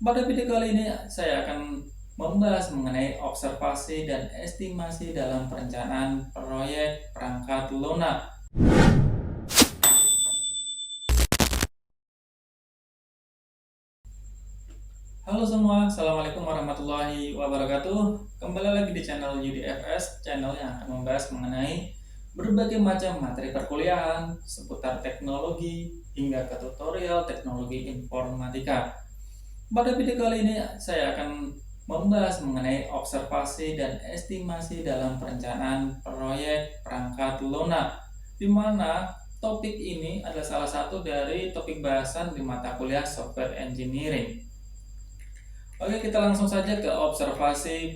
Pada video kali ini saya akan membahas mengenai observasi dan estimasi dalam perencanaan proyek perangkat lunak. Halo semua, Assalamualaikum warahmatullahi wabarakatuh. Kembali lagi di channel UDFS, channel yang akan membahas mengenai berbagai macam materi perkuliahan seputar teknologi hingga ke tutorial teknologi informatika. Pada video kali ini saya akan membahas mengenai observasi dan estimasi dalam perencanaan proyek perangkat lunak, di mana topik ini adalah salah satu dari topik bahasan di mata kuliah Software Engineering. Oke, kita langsung saja ke observasi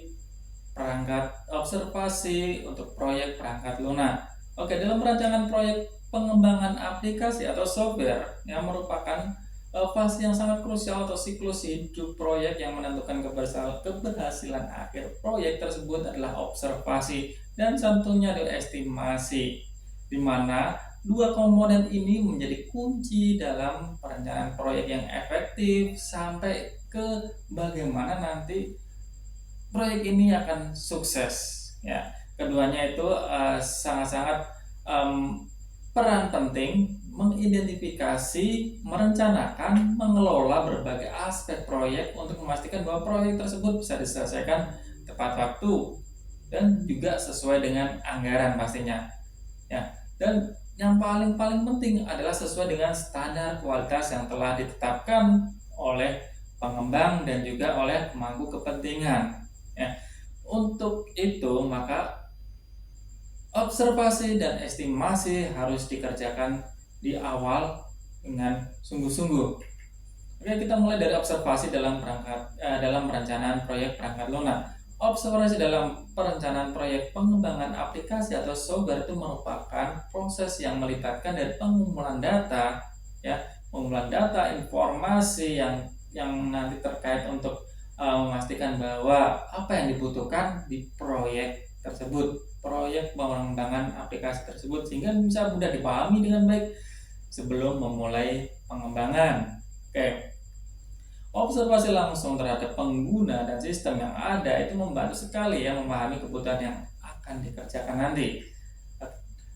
untuk proyek perangkat lunak. Oke, dalam perancangan proyek pengembangan aplikasi atau software yang merupakan fase yang sangat krusial atau siklus hidup proyek yang menentukan keberhasilan akhir proyek tersebut adalah observasi dan tentunya adalah estimasi, di mana dua komponen ini menjadi kunci dalam perencanaan proyek yang efektif sampai ke bagaimana nanti proyek ini akan sukses. Ya, keduanya itu sangat-sangat peran penting mengidentifikasi, merencanakan, mengelola berbagai aspek proyek untuk memastikan bahwa proyek tersebut bisa diselesaikan tepat waktu dan juga sesuai dengan anggaran pastinya. Ya, dan yang paling penting adalah sesuai dengan standar kualitas yang telah ditetapkan oleh pengembang dan juga oleh pemangku kepentingan. Ya, untuk itu maka observasi dan estimasi harus dikerjakan di awal dengan sungguh-sungguh. Oke, kita mulai dari observasi dalam perencanaan proyek perangkat lunak. Observasi dalam perencanaan proyek pengembangan aplikasi atau software itu merupakan proses yang melibatkan dari pengumpulan data, ya, pengumpulan data, informasi yang nanti terkait untuk memastikan bahwa apa yang dibutuhkan di proyek tersebut, proyek pengembangan aplikasi tersebut, sehingga bisa mudah dipahami dengan baik sebelum memulai pengembangan. Oke. Observasi langsung terhadap pengguna dan sistem yang ada itu membantu sekali ya memahami kebutuhan yang akan dikerjakan nanti.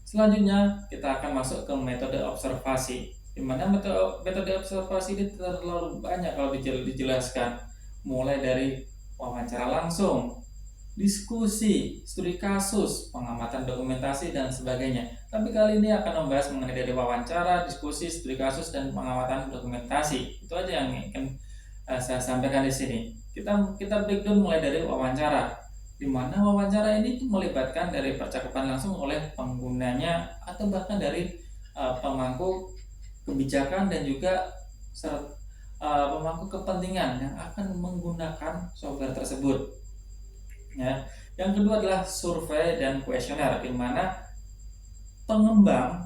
Selanjutnya kita akan masuk ke metode observasi, di mana metode observasi ini terlalu banyak kalau dijelaskan, mulai dari wawancara langsung, diskusi, studi kasus, pengamatan dokumentasi, dan sebagainya. Tapi kali ini akan membahas mengenai dari wawancara, diskusi, studi kasus, dan pengamatan dokumentasi. Itu aja yang ingin saya sampaikan di sini. Kita breakdown mulai dari wawancara, di mana wawancara ini melibatkan dari percakapan langsung oleh penggunanya atau bahkan dari pemangku kebijakan dan juga pemangku kepentingan yang akan menggunakan software tersebut. Ya. Yang kedua adalah survei dan kuesioner, di mana pengembang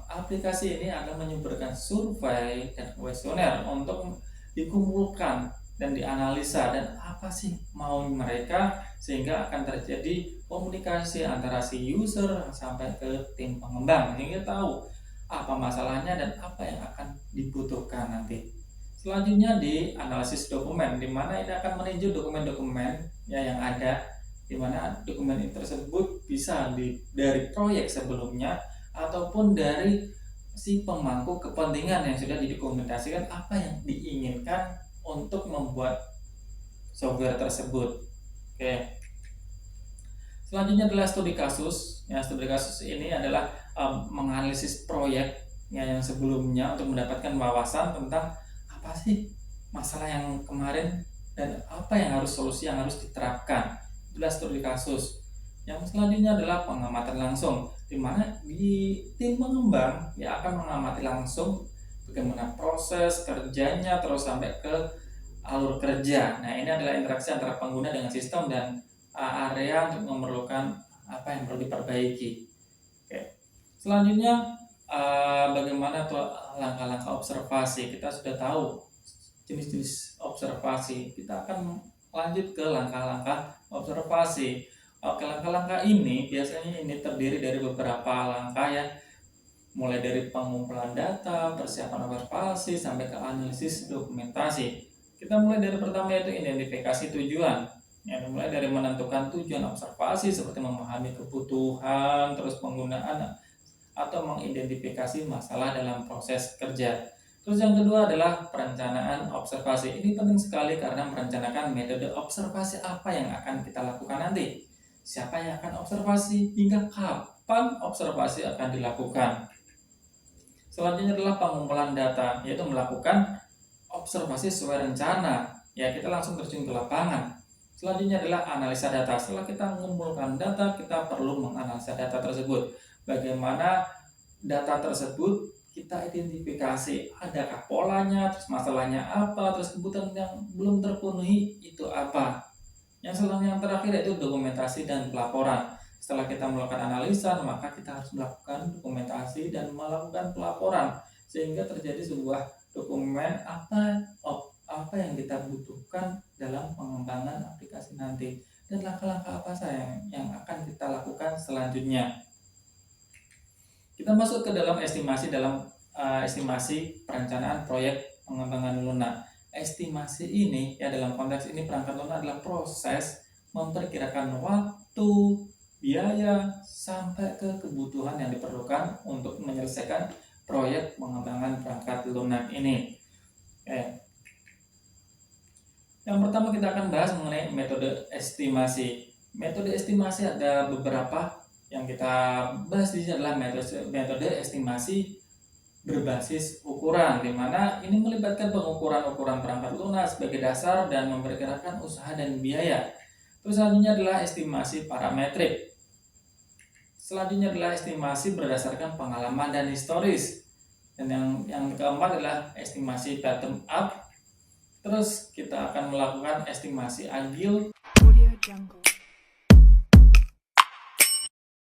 aplikasi ini akan menyuburkan survei dan kuesioner untuk dikumpulkan dan dianalisa dan apa sih mau mereka, sehingga akan terjadi komunikasi antara si user sampai ke tim pengembang sehingga tahu apa masalahnya dan apa yang akan dibutuhkan nanti. Selanjutnya di analisis dokumen, di mana ini akan meninjau dokumen-dokumen ya yang ada, di mana dokumen tersebut bisa dari proyek sebelumnya ataupun dari si pemangku kepentingan yang sudah didokumentasikan apa yang diinginkan untuk membuat software tersebut. Oke. Selanjutnya adalah studi kasus. Ya, studi kasus ini adalah menganalisis proyek yang sebelumnya untuk mendapatkan wawasan tentang apa sih masalah yang kemarin dan apa yang solusi yang harus diterapkan. Itulah studi kasus. Yang selanjutnya adalah pengamatan langsung, di mana di tim pengembang ya akan mengamati langsung bagaimana proses kerjanya terus sampai ke alur kerja. Nah, ini adalah interaksi antara pengguna dengan sistem dan area untuk memerlukan apa yang perlu diperbaiki. Oke. Selanjutnya bagaimana tuh langkah-langkah observasi. Kita sudah tahu jenis-jenis observasi. Kita akan lanjut ke langkah-langkah observasi. Oke, langkah-langkah ini biasanya ini terdiri dari beberapa langkah ya, mulai dari pengumpulan data, persiapan observasi, sampai ke analisis dokumentasi. Kita mulai dari pertama yaitu identifikasi tujuan. Ya, mulai dari menentukan tujuan observasi seperti memahami kebutuhan, terus penggunaan atau mengidentifikasi masalah dalam proses kerja. Terus yang kedua adalah perencanaan observasi. Ini penting sekali karena merencanakan metode observasi apa yang akan kita lakukan nanti. Siapa yang akan observasi, hingga kapan observasi akan dilakukan. Selanjutnya adalah pengumpulan data, yaitu melakukan observasi sesuai rencana. Ya, kita langsung terjun ke lapangan. Selanjutnya adalah analisa data. Setelah kita mengumpulkan data, kita perlu menganalisa data tersebut. Bagaimana data tersebut kita identifikasi, adakah polanya, terus masalahnya apa, terus kebutuhan yang belum terpenuhi itu apa. Yang selanjutnya yang terakhir yaitu dokumentasi dan pelaporan. Setelah kita melakukan analisa, maka kita harus melakukan dokumentasi dan melakukan pelaporan sehingga terjadi sebuah dokumen apa yang kita butuhkan dalam pengembangan aplikasi nanti dan langkah-langkah apa saja yang akan kita lakukan selanjutnya. Kita masuk ke dalam estimasi perencanaan proyek pengembangan lunak. Estimasi ini ya, dalam konteks ini perangkat lunak adalah proses memperkirakan waktu, biaya sampai ke kebutuhan yang diperlukan untuk menyelesaikan proyek pengembangan perangkat lunak ini. Yang pertama kita akan bahas mengenai metode estimasi. Metode estimasi ada beberapa. Yang kita bahas di sini adalah metode estimasi berbasis ukuran, di mana ini melibatkan pengukuran perangkat lunak sebagai dasar dan memperkirakan usaha dan biaya. Terus selanjutnya adalah estimasi parametrik. Selanjutnya adalah estimasi berdasarkan pengalaman dan historis. Dan yang keempat adalah estimasi bottom up. Terus kita akan melakukan estimasi agile.